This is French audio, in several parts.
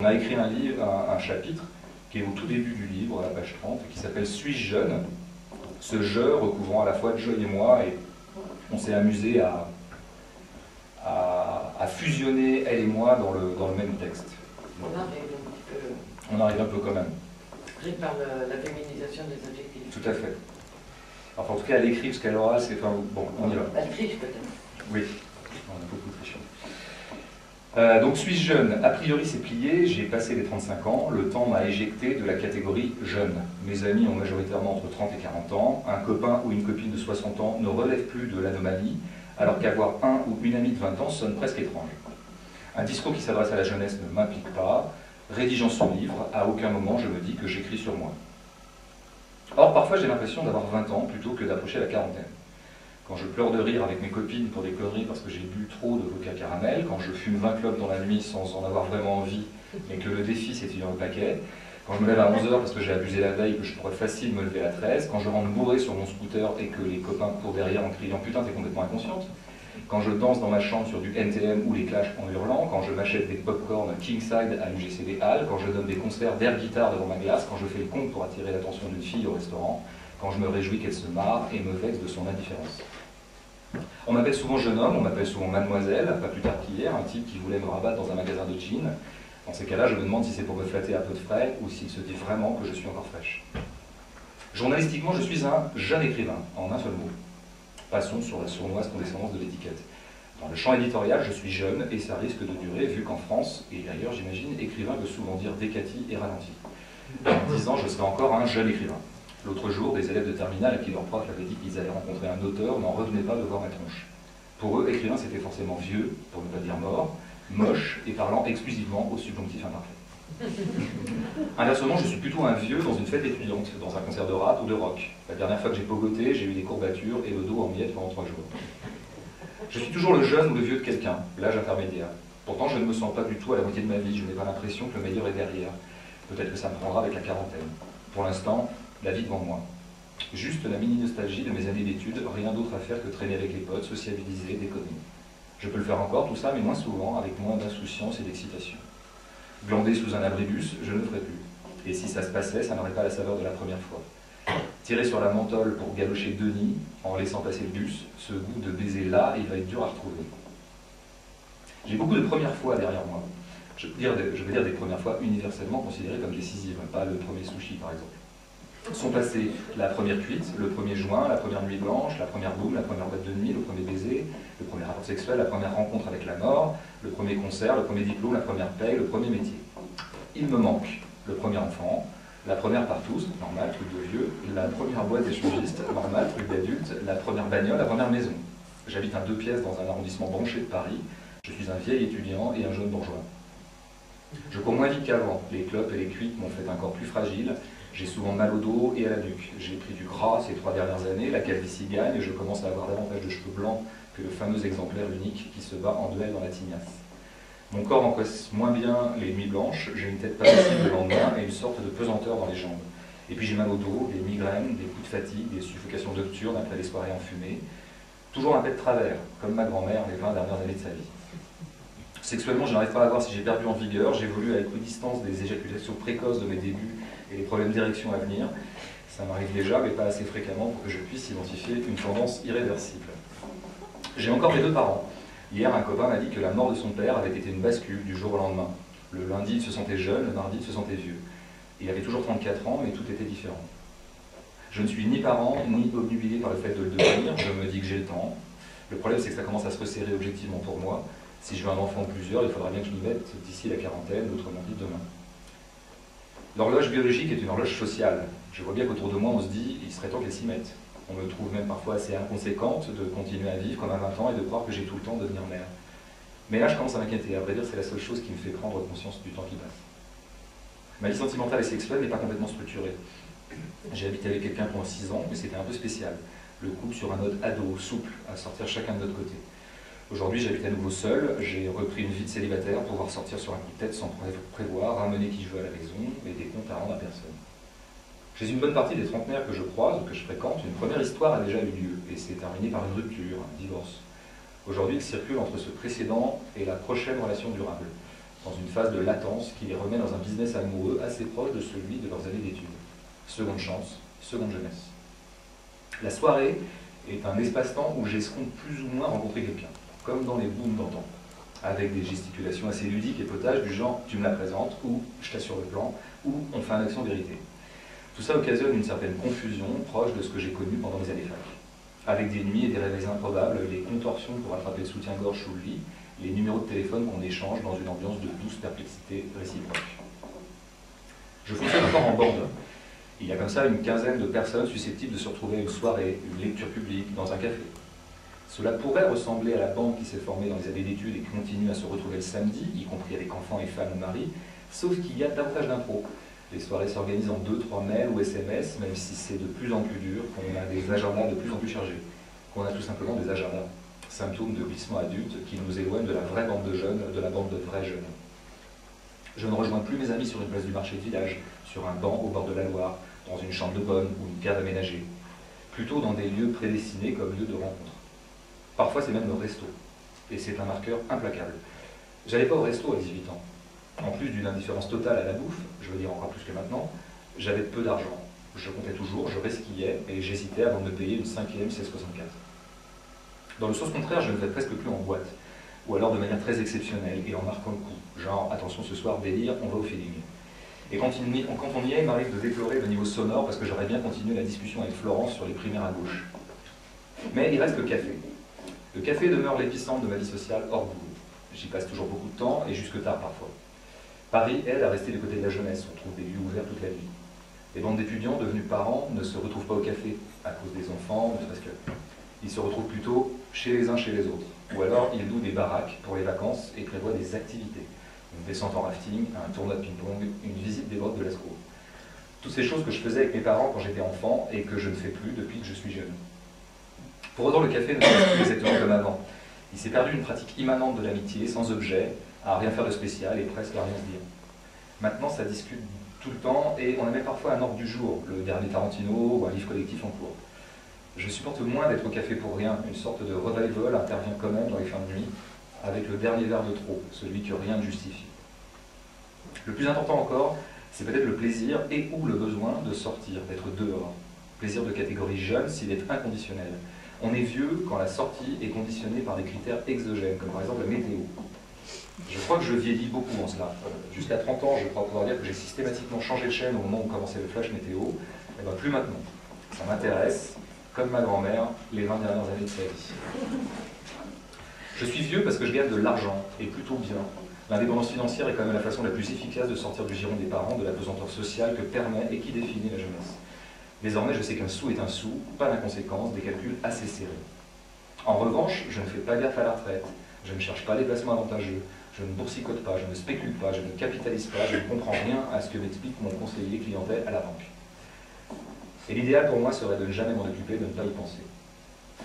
On a écrit un livre, un chapitre, qui est au tout début du livre, à la page 30, qui s'appelle « Suis-je jeune ?» Ce « je » recouvrant à la fois Joy et moi, et on s'est amusé à fusionner elle et moi dans le même texte. On arrive un peu quand même. Pris par la féminisation des adjectifs. Tout à fait. Enfin, en tout cas, à l'écrit, parce qu'à l'oral, c'est... Enfin, bon, on y va. À l'écrit, peut-être. Oui, on a beaucoup triché. Donc, suis-je jeune? A priori, c'est plié, j'ai passé les 35 ans, le temps m'a éjecté de la catégorie jeune. Mes amis ont majoritairement entre 30 et 40 ans, un copain ou une copine de 60 ans ne relève plus de l'anomalie, alors qu'avoir un ou une amie de 20 ans sonne presque étrange. Un discours qui s'adresse à la jeunesse ne m'implique pas, rédigeant son livre, à aucun moment je me dis que j'écris sur moi. Or, parfois j'ai l'impression d'avoir 20 ans plutôt que d'approcher la quarantaine. Quand je pleure de rire avec mes copines pour des conneries parce que j'ai bu trop de vodka caramel, quand je fume 20 clopes dans la nuit sans en avoir vraiment envie, mais que le défi c'est dans le paquet, quand je me lève à 11h parce que j'ai abusé la veille, que je pourrais facile me lever à 13, quand je rentre bourré sur mon scooter et que les copains courent derrière en criant « Putain, t'es complètement inconsciente », quand je danse dans ma chambre sur du NTM ou les Clash en hurlant, quand je m'achète des pop-corn Kingside à l'UGC des Halles, quand je donne des concerts d'air guitare devant ma glace, quand je fais le con pour attirer l'attention d'une fille au restaurant, quand je me réjouis qu'elle se marre et me vexe de son indifférence. On m'appelle souvent jeune homme, on m'appelle souvent mademoiselle, pas plus tard qu'hier, un type qui voulait me rabattre dans un magasin de jeans. Dans ces cas-là, je me demande si c'est pour me flatter à peu de frais ou s'il se dit vraiment que je suis encore fraîche. Journalistiquement, je suis un jeune écrivain, en un seul mot. Passons sur la sournoise condescendance de l'étiquette. Dans le champ éditorial, je suis jeune et ça risque de durer, vu qu'en France, et ailleurs j'imagine, écrivain veut souvent dire décati et ralenti. En 10 ans, je serai encore un jeune écrivain. L'autre jour, des élèves de terminale à qui leur prof avait dit qu'ils allaient rencontrer un auteur n'en revenaient pas de voir ma tronche. Pour eux, écrivain c'était forcément vieux, pour ne pas dire mort, moche et parlant exclusivement au subjonctif imparfait. Inversement, je suis plutôt un vieux dans une fête étudiante, dans un concert de rap ou de rock. La dernière fois que j'ai pogoté, j'ai eu des courbatures et le dos en miettes pendant 3 jours. Je suis toujours le jeune ou le vieux de quelqu'un, l'âge intermédiaire. Pourtant, je ne me sens pas du tout à la moitié de ma vie, je n'ai pas l'impression que le meilleur est derrière. Peut-être que ça me prendra avec la quarantaine. Pour l'instant, la vie devant moi. Juste la mini-nostalgie de mes années d'études, rien d'autre à faire que traîner avec les potes, sociabiliser, déconner. Je peux le faire encore, tout ça, mais moins souvent, avec moins d'insouciance et d'excitation. Glander sous un abribus, je ne le ferai plus. Et si ça se passait, ça n'aurait pas la saveur de la première fois. Tirer sur la menthol pour galocher Denis, en laissant passer le bus, ce goût de baiser là, il va être dur à retrouver. J'ai beaucoup de premières fois derrière moi. Je veux dire des premières fois universellement considérées comme décisives, pas le premier sushi par exemple. Sont passées la première cuite, le 1er juin, la première nuit blanche, la première boum, la première boîte de nuit, le premier baiser, le premier rapport sexuel, la première rencontre avec la mort, le premier concert, le premier diplôme, la première paye, le premier métier. Il me manque le premier enfant, la première partouze, normal, truc de vieux, la première boîte d'échangiste, normal, truc d'adulte, la première bagnole, la première maison. J'habite un 2 pièces dans un arrondissement branché de Paris, je suis un vieil étudiant et un jeune bourgeois. Je cours moins vite qu'avant, les clopes et les cuites m'ont fait un corps plus fragile, j'ai souvent mal au dos et à la nuque. J'ai pris du gras ces 3 dernières années, la calvitie gagne et je commence à avoir davantage de cheveux blancs que le fameux exemplaire unique qui se bat en duel dans la tignasse. Mon corps encaisse moins bien les nuits blanches, j'ai une tête pas possible le lendemain et une sorte de pesanteur dans les jambes. Et puis j'ai mal au dos, des migraines, des coups de fatigue, des suffocations nocturnes après les soirées enfumées. Toujours un peu de travers, comme ma grand-mère les 20 dernières années de sa vie. Sexuellement, je n'arrive pas à voir si j'ai perdu en vigueur, j'évolue à équidistance des éjaculations précoces de mes débuts et les problèmes d'érection à venir. Ça m'arrive déjà, mais pas assez fréquemment pour que je puisse identifier une tendance irréversible. J'ai encore les 2 parents. Hier, un copain m'a dit que la mort de son père avait été une bascule du jour au lendemain. Le lundi, il se sentait jeune, le mardi, il se sentait vieux. Il avait toujours 34 ans, mais tout était différent. Je ne suis ni parent, ni obnubilé par le fait de le devenir, je me dis que j'ai le temps. Le problème, c'est que ça commence à se resserrer objectivement pour moi. Si je veux un enfant ou plusieurs, il faudra bien que je m'y mette d'ici la quarantaine, autrement dit demain. L'horloge biologique est une horloge sociale. Je vois bien qu'autour de moi, on se dit, il serait temps qu'elle s'y mette. On me trouve même parfois assez inconséquente de continuer à vivre comme à 20 ans et de croire que j'ai tout le temps de devenir mère. Mais là, je commence à m'inquiéter. À vrai dire, c'est la seule chose qui me fait prendre conscience du temps qui passe. Ma vie sentimentale et sexuelle n'est pas complètement structurée. J'ai habité avec quelqu'un pendant 6 ans, mais c'était un peu spécial. Le couple sur un mode ado, souple, à sortir chacun de notre côté. Aujourd'hui, j'habite à nouveau seul, j'ai repris une vie de célibataire pour pouvoir sortir sur un coup de tête sans prévoir, ramener qui je veux à la maison et des comptes à rendre à personne. Chez une bonne partie des trentenaires que je croise ou que je fréquente, une première histoire a déjà eu lieu et s'est terminée par une rupture, un divorce. Aujourd'hui, il circule entre ce précédent et la prochaine relation durable. dans une phase de latence qui les remet dans un business amoureux assez proche de celui de leurs années d'études. Seconde chance, seconde jeunesse. La soirée est un espace-temps où j'escompte plus ou moins rencontrer quelqu'un, comme dans les booms d'antan, avec des gesticulations assez ludiques et potages du genre « tu me la présentes » ou « je t'assure le plan » ou « on fait un action vérité ». Tout ça occasionne une certaine confusion proche de ce que j'ai connu pendant mes années fac. Avec des nuits et des réveils improbables, les contorsions pour attraper le soutien-gorge sous le lit, les numéros de téléphone qu'on échange dans une ambiance de douce perplexité réciproque. Je fonctionne encore en bande. Il y a comme ça une quinzaine de personnes susceptibles de se retrouver à une soirée, une lecture publique, dans un café. Cela pourrait ressembler à la bande qui s'est formée dans les années d'études et qui continue à se retrouver le samedi, y compris avec enfants et femmes ou maris, sauf qu'il y a davantage d'impro. Les soirées s'organisent en 2-3 mails ou SMS, même si c'est de plus en plus dur, qu'on a des agendas de plus en plus chargés, qu'on a tout simplement des agendas, symptômes de glissement adulte qui nous éloignent de la vraie bande de jeunes, de la bande de vrais jeunes. Je ne rejoins plus mes amis sur une place du marché de village, sur un banc au bord de la Loire, dans une chambre de bonne ou une cave aménagée, plutôt dans des lieux prédestinés comme lieux de rencontre. Parfois c'est même le resto, et c'est un marqueur implacable. J'allais pas au resto à 18 ans. En plus d'une indifférence totale à la bouffe, je veux dire encore plus que maintenant, j'avais peu d'argent. Je comptais toujours, je resquillais et j'hésitais avant de me payer une 5e 1664. Dans le sens contraire, je ne vais presque plus en boîte, ou alors de manière très exceptionnelle et en marquant le coup, genre attention ce soir délire, on va au feeling. Et quand on y est, il m'arrive de déplorer le niveau sonore parce que j'aurais bien continué la discussion avec Florence sur les primaires à gauche. Mais il reste le café. Le café demeure l'épicentre de ma vie sociale hors boulot. J'y passe toujours beaucoup de temps et jusque tard parfois. Paris aide à rester du côté de la jeunesse, on trouve des lieux ouverts toute la nuit. Les bandes d'étudiants devenus parents ne se retrouvent pas au café à cause des enfants, ne serait-ce que. Ils se retrouvent plutôt chez les uns chez les autres. Ou alors ils louent des baraques pour les vacances et prévoient des activités. Une descente en rafting, un tournoi de ping-pong, une visite des grottes de Lascaux. Toutes ces choses que je faisais avec mes parents quand j'étais enfant et que je ne fais plus depuis que je suis jeune. Pour autant, le café ne passe plus exactement comme avant. Il s'est perdu une pratique immanente de l'amitié, sans objet, à rien faire de spécial et presque à rien se dire. Maintenant, ça discute tout le temps et on a même parfois un ordre du jour, le dernier Tarantino ou un livre collectif en cours. Je supporte moins d'être au café pour rien, une sorte de revival intervient quand même dans les fins de nuit, avec le dernier verre de trop, celui que rien ne justifie. Le plus important encore, c'est peut-être le plaisir et ou le besoin de sortir, d'être dehors. Plaisir de catégorie jeune s'il est inconditionnel. On est vieux quand la sortie est conditionnée par des critères exogènes, comme par exemple la météo. Je crois que je vieillis beaucoup en cela. Jusqu'à 30 ans, je crois pouvoir dire que j'ai systématiquement changé de chaîne au moment où commençait le flash météo. Et bien plus maintenant. Ça m'intéresse, comme ma grand-mère, les 20 dernières années de sa vie. Je suis vieux parce que je gagne de l'argent, et plutôt bien. L'indépendance financière est quand même la façon la plus efficace de sortir du giron des parents, de la pesanteur sociale que permet et qui définit la jeunesse. Désormais, je sais qu'un sou est un sou, pas d'inconséquence, des calculs assez serrés. En revanche, je ne fais pas gaffe à la retraite, je ne cherche pas les placements avantageux, je ne boursicote pas, je ne spécule pas, je ne capitalise pas, je ne comprends rien à ce que m'explique mon conseiller clientèle à la banque. Et l'idéal pour moi serait de ne jamais m'en occuper, de ne pas y penser.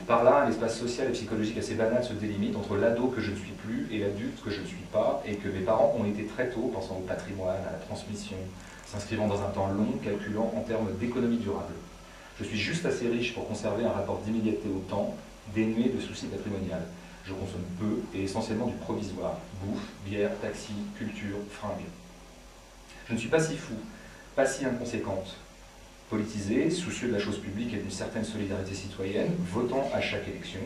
Par là, un espace social et psychologique assez banal se délimite entre l'ado que je ne suis plus et l'adulte que je ne suis pas, et que mes parents ont été très tôt, pensant au patrimoine, à la transmission, s'inscrivant dans un temps long, calculant en termes d'économie durable. Je suis juste assez riche pour conserver un rapport d'immédiateté au temps, dénué de soucis patrimonial. Je consomme peu et essentiellement du provisoire, bouffe, bière, taxi, culture, fringues. Je ne suis pas si fou, pas si inconséquente. Politisé, soucieux de la chose publique et d'une certaine solidarité citoyenne, votant à chaque élection,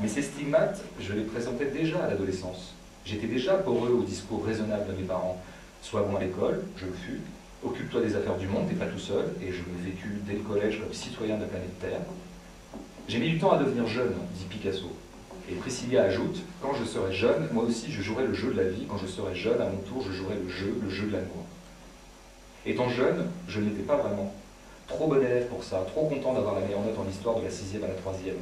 mais ces stigmates, je les présentais déjà à l'adolescence. J'étais déjà poreux au discours raisonnable de mes parents. Sois bon à l'école, je le fus, occupe-toi des affaires du monde, t'es pas tout seul, et je l'ai vécu dès le collège comme citoyen de la planète Terre. J'ai mis du temps à devenir jeune, dit Picasso. Et Priscilla ajoute, quand je serai jeune, moi aussi je jouerai le jeu de la vie, quand je serai jeune, à mon tour je jouerai le jeu de l'amour. Étant jeune, je ne l'étais pas vraiment. Trop bon élève pour ça, trop content d'avoir la meilleure note en histoire de la 6e à la 3e.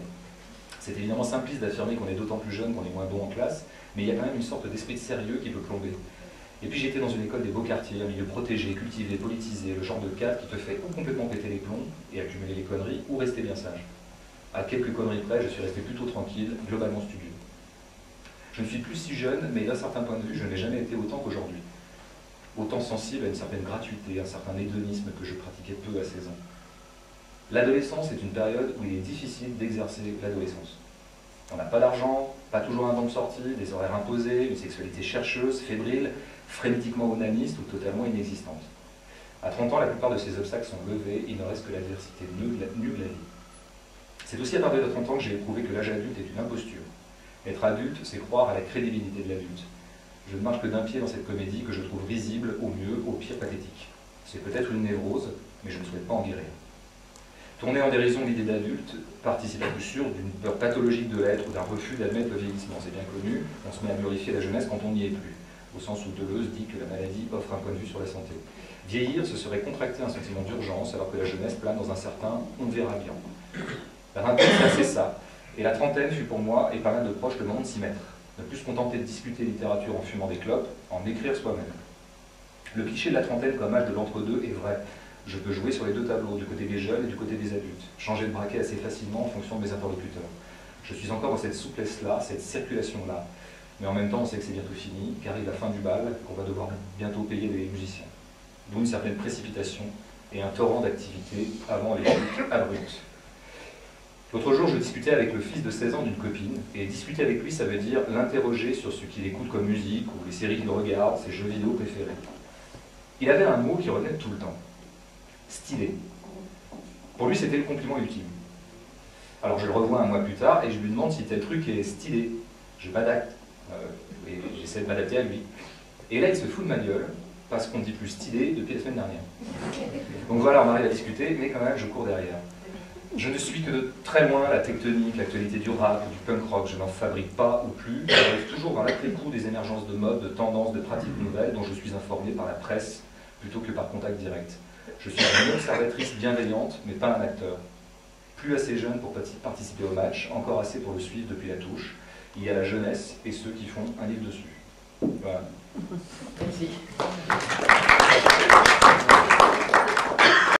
C'est évidemment simpliste d'affirmer qu'on est d'autant plus jeune qu'on est moins bon en classe, mais il y a quand même une sorte d'esprit de sérieux qui peut plomber. Et puis j'étais dans une école des beaux quartiers, un milieu protégé, cultivé, politisé, le genre de cadre qui te fait ou complètement péter les plombs et accumuler les conneries, ou rester bien sage. À quelques conneries près, je suis resté plutôt tranquille, globalement studieux. Je ne suis plus si jeune, mais d'un certain point de vue, je n'ai jamais été autant qu'aujourd'hui. Autant sensible à une certaine gratuité, un certain hédonisme que je pratiquais peu à 16 ans. L'adolescence est une période où il est difficile d'exercer l'adolescence. On n'a pas d'argent, pas toujours un banc de sortie, des horaires imposés, une sexualité chercheuse, fébrile, frénétiquement onaniste ou totalement inexistante. À 30 ans, la plupart de ces obstacles sont levés, il ne reste que l'adversité nue de la vie. C'est aussi à partir de 30 ans que j'ai éprouvé que l'âge adulte est une imposture. Être adulte, c'est croire à la crédibilité de l'adulte. Je ne marche que d'un pied dans cette comédie que je trouve risible, au mieux, au pire pathétique. C'est peut-être une névrose, mais je ne souhaite pas en guérir. Tourner en dérision l'idée d'adulte participe à coup sûr d'une peur pathologique de l'être ou d'un refus d'admettre le vieillissement. C'est bien connu, on se met à glorifier la jeunesse quand on n'y est plus, au sens où Deleuze dit que la maladie offre un point de vue sur la santé. Vieillir, ce serait contracter un sentiment d'urgence, alors que la jeunesse plane dans un certain « on verra bien ». La vingtaine, c'est ça, et la trentaine fut pour moi, et pas mal de proches, le moment de s'y mettre. Ne plus se contenter de discuter littérature en fumant des clopes, en écrire soi-même. Le cliché de la trentaine comme âge de l'entre-deux est vrai. Je peux jouer sur les deux tableaux, du côté des jeunes et du côté des adultes, changer de braquet assez facilement en fonction de mes interlocuteurs. Je suis encore dans cette souplesse-là, cette circulation-là, mais en même temps on sait que c'est bientôt fini, qu'arrive la fin du bal, qu'on va devoir bientôt payer des musiciens. D'où une certaine précipitation et un torrent d'activité avant les chutes abruptes. L'autre jour, je discutais avec le fils de 16 ans d'une copine, et discuter avec lui, ça veut dire l'interroger sur ce qu'il écoute comme musique, ou les séries qu'il regarde, ses jeux vidéo préférés. Il avait un mot qui revenait tout le temps. Stylé. Pour lui, c'était le compliment ultime. Alors je le revois un mois plus tard, et je lui demande si tel truc est stylé. Je m'adapte, et j'essaie de m'adapter à lui. Et là, il se fout de ma gueule, parce qu'on ne dit plus stylé depuis la semaine dernière. Donc voilà, on arrive à discuter, mais quand même, je cours derrière. Je ne suis que de très loin la tectonique, l'actualité du rap, du punk rock, je n'en fabrique pas ou plus. J'arrive toujours dans l'après-coup des émergences de mode, de tendances, de pratiques nouvelles dont je suis informé par la presse plutôt que par contact direct. Je suis une observatrice bienveillante, mais pas un acteur. Plus assez jeune pour participer au match, encore assez pour le suivre depuis la touche. Il y a la jeunesse et ceux qui font un livre dessus. Voilà. Merci.